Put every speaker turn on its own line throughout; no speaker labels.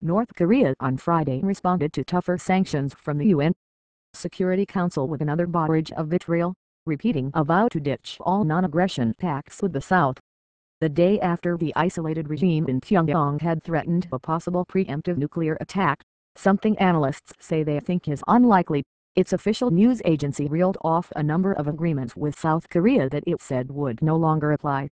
North Korea on Friday responded to tougher sanctions from the UN Security Council with another barrage of vitriol, repeating a vow to ditch all non-aggression pacts with the South. The day after the isolated regime in Pyongyang had threatened a possible preemptive nuclear attack, something analysts say they think is unlikely, its official news agency reeled off a number of agreements with South Korea that it said would no longer apply.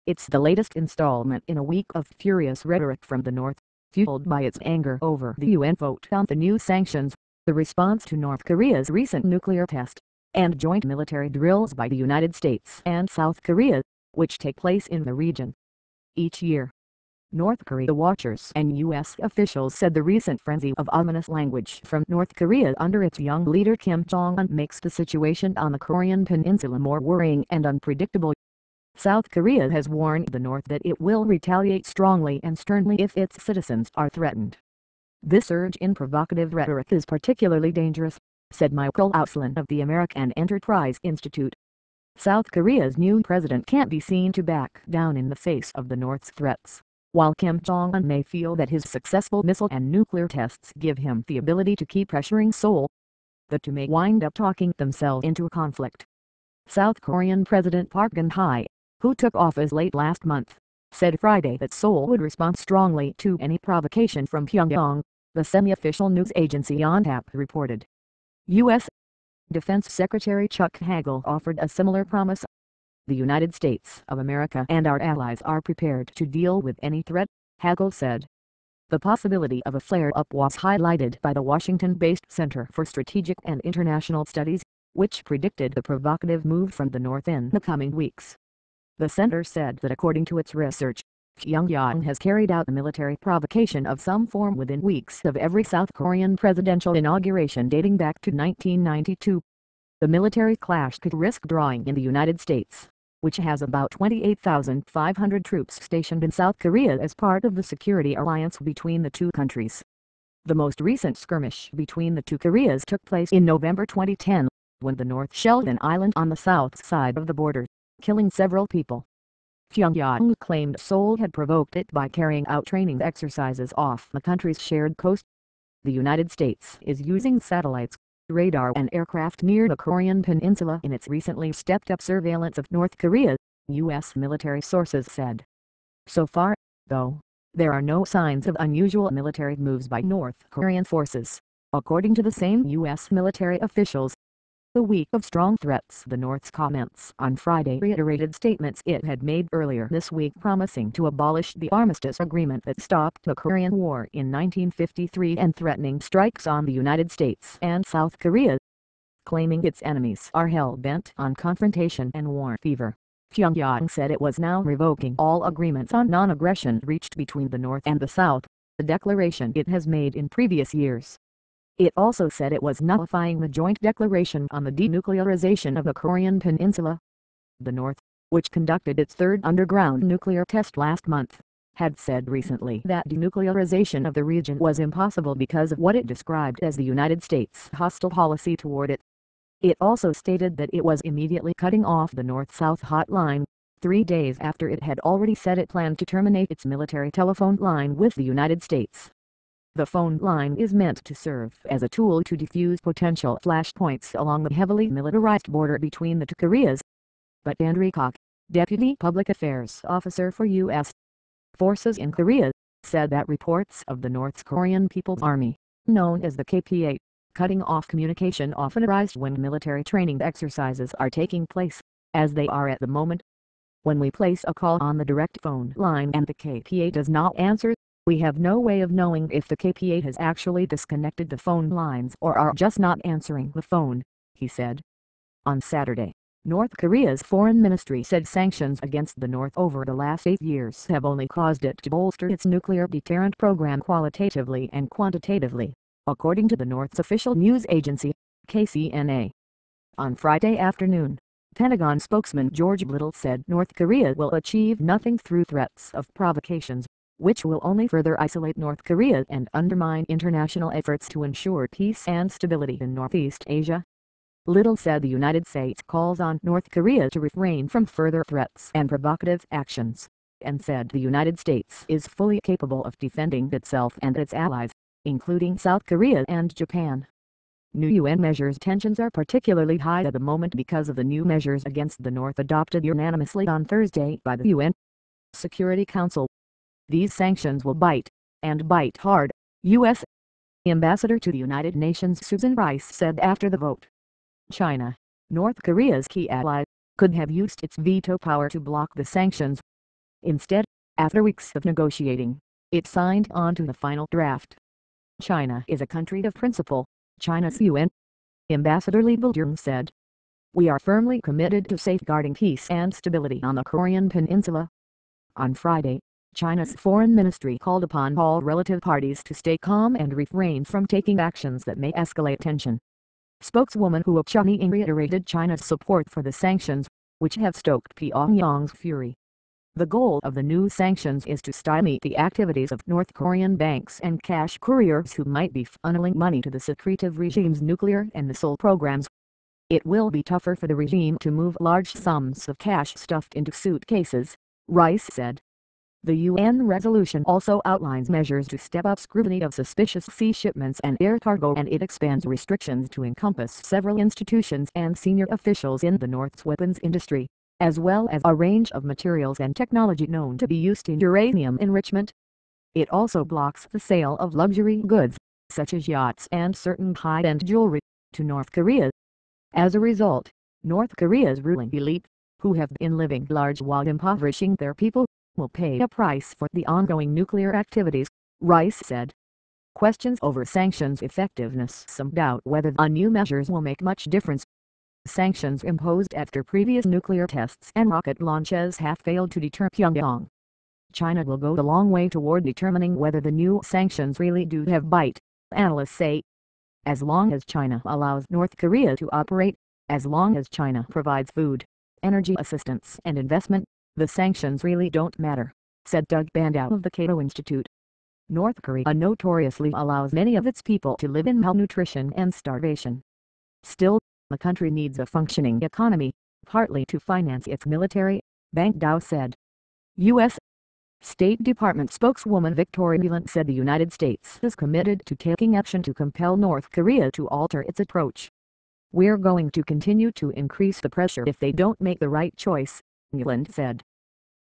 It's the latest installment in a week of furious rhetoric from the North, fueled by its anger over the UN vote on the new sanctions, the response to North Korea's recent nuclear test, and joint military drills by the United States and South Korea, which take place in the region each year. North Korea watchers and U.S. officials said the recent frenzy of ominous language from North Korea under its young leader Kim Jong-un makes the situation on the Korean peninsula more worrying and unpredictable. South Korea has warned the North that it will retaliate strongly and sternly if its citizens are threatened. This surge in provocative rhetoric is particularly dangerous, said Michael Auslan of the American Enterprise Institute. South Korea's new president can't be seen to back down in the face of the North's threats. While Kim Jong-un may feel that his successful missile and nuclear tests give him the ability to keep pressuring Seoul, the two may wind up talking themselves into a conflict. South Korean President Park Geun-hye, who took office late last month, said Friday that Seoul would respond strongly to any provocation from Pyongyang, the semi-official news agency Yonhap reported. U.S. Defense Secretary Chuck Hagel offered a similar promise. The United States of America and our allies are prepared to deal with any threat, Hagel said. The possibility of a flare-up was highlighted by the Washington-based Center for Strategic and International Studies, which predicted the provocative move from the North in the coming weeks. The center said that according to its research, Pyongyang has carried out a military provocation of some form within weeks of every South Korean presidential inauguration dating back to 1992. The military clash could risk drawing in the United States, which has about 28,500 troops stationed in South Korea as part of the security alliance between the two countries. The most recent skirmish between the two Koreas took place in November 2010, when the North shelled an island on the south side of the border, killing several people. Pyongyang claimed Seoul had provoked it by carrying out training exercises off the country's shared coast. The United States is using satellites, radar and aircraft near the Korean peninsula in its recently stepped-up surveillance of North Korea, U.S. military sources said. So far, though, there are no signs of unusual military moves by North Korean forces, according to the same U.S. military officials. The week of strong threats, the North's comments on Friday reiterated statements it had made earlier this week promising to abolish the armistice agreement that stopped the Korean War in 1953 and threatening strikes on the United States and South Korea, claiming its enemies are hell-bent on confrontation and war fever. Pyongyang said it was now revoking all agreements on non-aggression reached between the North and the South, a declaration it has made in previous years. It also said it was nullifying the joint declaration on the denuclearization of the Korean peninsula. The North, which conducted its third underground nuclear test last month, had said recently that denuclearization of the region was impossible because of what it described as the United States' hostile policy toward it. It also stated that it was immediately cutting off the North-South hotline, 3 days after it had already said it planned to terminate its military telephone line with the United States. The phone line is meant to serve as a tool to defuse potential flashpoints along the heavily militarized border between the two Koreas. But Andrew Koch, Deputy Public Affairs Officer for U.S. Forces in Korea, said that reports of the North Korean People's Army, known as the KPA, cutting off communication often arise when military training exercises are taking place, as they are at the moment. When we place a call on the direct phone line and the KPA does not answer, we have no way of knowing if the KPA has actually disconnected the phone lines or are just not answering the phone, he said. On Saturday, North Korea's foreign ministry said sanctions against the North over the last 8 years have only caused it to bolster its nuclear deterrent program qualitatively and quantitatively, according to the North's official news agency, KCNA. On Friday afternoon, Pentagon spokesman George Little said North Korea will achieve nothing through threats of provocations, which will only further isolate North Korea and undermine international efforts to ensure peace and stability in Northeast Asia. Little said the United States calls on North Korea to refrain from further threats and provocative actions, and said the United States is fully capable of defending itself and its allies, including South Korea and Japan. New UN measures. Tensions are particularly high at the moment because of the new measures against the North adopted unanimously on Thursday by the UN Security Council. These sanctions will bite, and bite hard, U.S. Ambassador to the United Nations Susan Rice said after the vote. China, North Korea's key ally, could have used its veto power to block the sanctions. Instead, after weeks of negotiating, it signed on to the final draft. China is a country of principle, China's UN Ambassador Lee Biljung said. We are firmly committed to safeguarding peace and stability on the Korean Peninsula. On Friday, China's foreign ministry called upon all relative parties to stay calm and refrain from taking actions that may escalate tension. Spokeswoman Hua Chunying reiterated China's support for the sanctions, which have stoked Pyongyang's fury. The goal of the new sanctions is to stymie the activities of North Korean banks and cash couriers who might be funneling money to the secretive regime's nuclear and missile programs. It will be tougher for the regime to move large sums of cash stuffed into suitcases, Rice said. The UN resolution also outlines measures to step up scrutiny of suspicious sea shipments and air cargo, and it expands restrictions to encompass several institutions and senior officials in the North's weapons industry, as well as a range of materials and technology known to be used in uranium enrichment. It also blocks the sale of luxury goods, such as yachts and certain high-end jewelry, to North Korea. As a result, North Korea's ruling elite, who have been living large while impoverishing their people, will pay a price for the ongoing nuclear activities, Rice said. Questions over sanctions' effectiveness. Some doubt whether the new measures will make much difference. Sanctions imposed after previous nuclear tests and rocket launches have failed to deter Pyongyang. China will go a long way toward determining whether the new sanctions really do have bite, analysts say. As long as China allows North Korea to operate, as long as China provides food, energy assistance and investment, the sanctions really don't matter, said Doug Bandow of the Cato Institute. North Korea notoriously allows many of its people to live in malnutrition and starvation. Still, the country needs a functioning economy, partly to finance its military, Bandow said. U.S. State Department spokeswoman Victoria Nuland said the United States is committed to taking action to compel North Korea to alter its approach. We're going to continue to increase the pressure if they don't make the right choice, Nuland said.